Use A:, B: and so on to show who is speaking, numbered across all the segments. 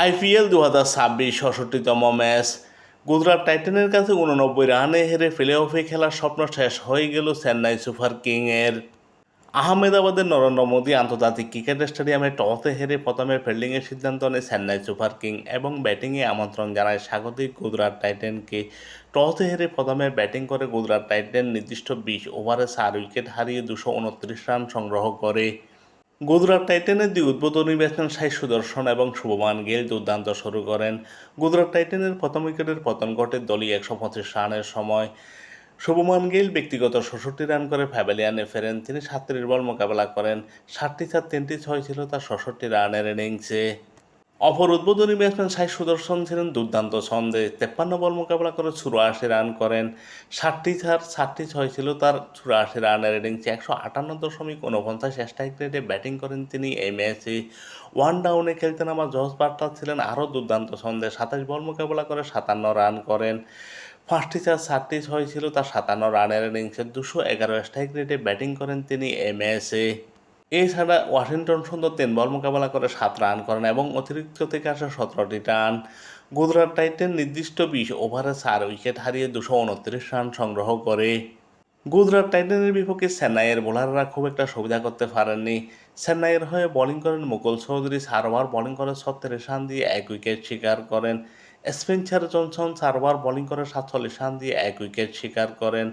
A: IPL 2026 ৬৬তম match. Gujarat টাইটানের কাছে 89 রানে হেরে প্লে অফে খেলার স্বপ্ন শেষ হয়ে গেল চেন্নাই সুপার কিংয়ের। আহমেদাবাদের নরেন্দ্র মোদী আন্তর্জাতিক ক্রিকেট স্টেডিয়ামে টসে হেরে প্রথমে ফিল্ডিংয়ের সিদ্ধান্ত নেয় চেন্নাই সুপার কিং এবং ব্যাটিংয়ে আমন্ত্রণ জানায় স্বাগতিক গুজরাট টাইটানকে। টসে হেরে প্রথমে ব্যাটিং করে গুজরাট টাইটান নির্দিষ্ট 20 ওভারে 4 উইকেট হারিয়ে 229 রান সংগ্রহ করে। গুজরাট টাইটানের দুই উদ্বোধনী ব্যাটসম্যান সাই সুদর্শন এবং শুভমান গিল দুর্দান্ত শুরু করেন। গুজরাট টাইটানের প্রথম উইকেটের পতন ঘটে দলীয় 125 রানের সময়। শুভমান গিল ব্যক্তিগত 66 রান করে প্যাভিলিয়নে ফেরেন। তিনি 37 বল মোকাবেলা করেন। 7টি 4 3টি 6 ছিল তার 66 রানের ইনিংসে। অপর উদ্বোধনী ব্যাটসম্যান সাই সুদর্শন ছিলেন দুর্দান্ত ছন্দে। 53 বল মোকাবেলা করে 84 রান করেন। 7টি 4 7টি 6 ছিল তার 84 রানের ইনিংসে। 158.49 স্ট্রাইক রেটে ব্যাটিং করেন তিনি এই ম্যাচে। ওয়ান ডাউনে খেলতে নামা জস বাটলার ছিলেন আরও দুর্দান্ত ছন্দে। 27 বল মোকাবেলা করে 57 রান করেন। 5টি 4 7টি 6 ছিল তার 57 রানের ইনিংসে। 211 স্ট্রাইক রেটে ব্যাটিং করেন তিনি এই ম্যাচে। এছাড়া ওয়াশিংটন সুন্দর 3 বল মোকাবেলা করে 7 রান করেন এবং অতিরিক্ত থেকে আসা 17টি রান। গুজরাট টাইটান নির্দিষ্ট 20 ওভারে 4 উইকেট হারিয়ে 229 রান সংগ্রহ করে। গুজরাট টাইটানের বিপক্ষে চেন্নাইয়ের বোলাররা খুব একটা সুবিধা করতে পারেননি। চেন্নাইয়ের হয়ে বোলিং করেন মুকুল চৌধুরী, 4 ওভার বোলিং করে 36 রান দিয়ে 1 উইকেট শিকার করেন। স্পেন্সার জনসন 4 ওভার বোলিং করে 47 রান দিয়ে 1 উইকেট শিকার করেন।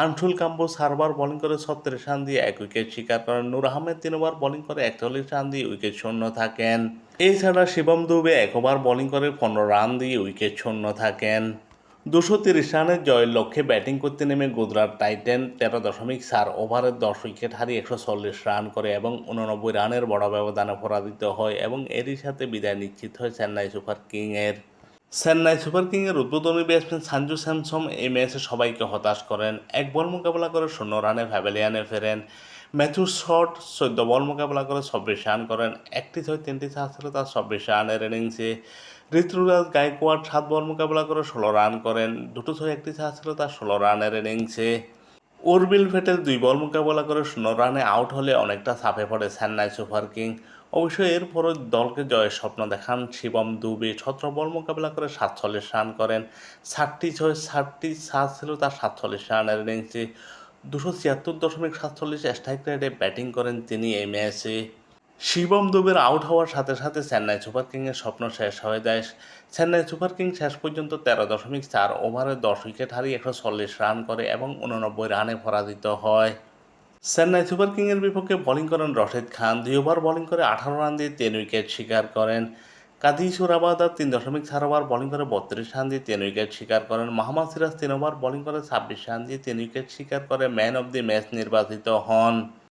A: আনসুল কাম্বো 4 ওভার বোলিং করে 36 রান দিয়ে 1 উইকেট শিকার করেন। নূর আহমেদ 3 ওভার বোলিং করে 41 রান দিয়ে উইকেট শূন্য থাকেন। এছাড়া শিবম দুবে 1 ওভার বোলিং করে 15 রান দিয়ে উইকেট শূন্য থাকেন। 230 রানের জয়ের লক্ষ্যে ব্যাটিং করতে নেমে গুজরাট টাইটান 13.4 ওভারে 10 উইকেট হারিয়ে 140 রান করে এবং 89 রানের বড় ব্যবধানে পরাজিত হয় এবং এরই সাথে বিদায় নিশ্চিত হয় চেন্নাই সুপার কিংয়ের। চেন্নাই সুপার কিংয়ের উদ্বোধনী ব্যাটসম্যান সঞ্জু স্যামসন এই ম্যাচে সবাইকে হতাশ করেন। 1 বল মোকাবেলা করে 0 রানে প্যাভিলিয়নে ফেরেন। ম্যাথিউ শট 14 বল মোকাবেলা করে 24 রান করেন। 1টি 6 3টি 4 ছিল তার 24 রানের ইনিংসে। ঋতুরাজ গায়কোয়াড় 7 বল মোকাবেলা করে 16 রান করেন। 2টো 6 1টি 4 ছিল তার 16 রানের ইনিংসে। উর্বিল ফেটেল 2 বল মোকাবেলা করে 0 রানে আউট হলে অনেকটা চাপে পড়ে চেন্নাই সুপার কিং। অবশ্য এরপরও দলকে জয়ের স্বপ্ন দেখান শিবম দুবে। 17 বল মোকাবেলা করে 47 রান করেন। 7টি 6 7টি 4 ছিল তার 47 রানের ইনিংসে। 276.47 স্ট্রাইক রেটে ব্যাটিং করেন তিনি এই ম্যাচে। শিবম দুবের আউট হওয়ার সাথে সাথে চেন্নাই সুপার কিংয়ের স্বপ্ন শেষ হয়ে যায়। চেন্নাই সুপার কিং শেষ পর্যন্ত 13.4 ওভারে 10 উইকেট হারিয়ে 140 রান করে এবং 89 রানে পরাজিত হয়। চেন্নাই সুপার কিংয়ের বিপক্ষে বোলিং করেন রশিদ খান, 2 ওভার বোলিং করে 18 রান দিয়ে 3 উইকেট শিকার করেন। কাদিসুর আবাদার 3.4 ওভার বোলিং করে 32 রান দিয়ে 3 উইকেট শিকার করেন। মোহাম্মদ সিরাজ 3 ওভার বোলিং করে 26 রান দিয়ে 3 উইকেট শিকার করে ম্যান অব দি ম্যাচ নির্বাচিত হন।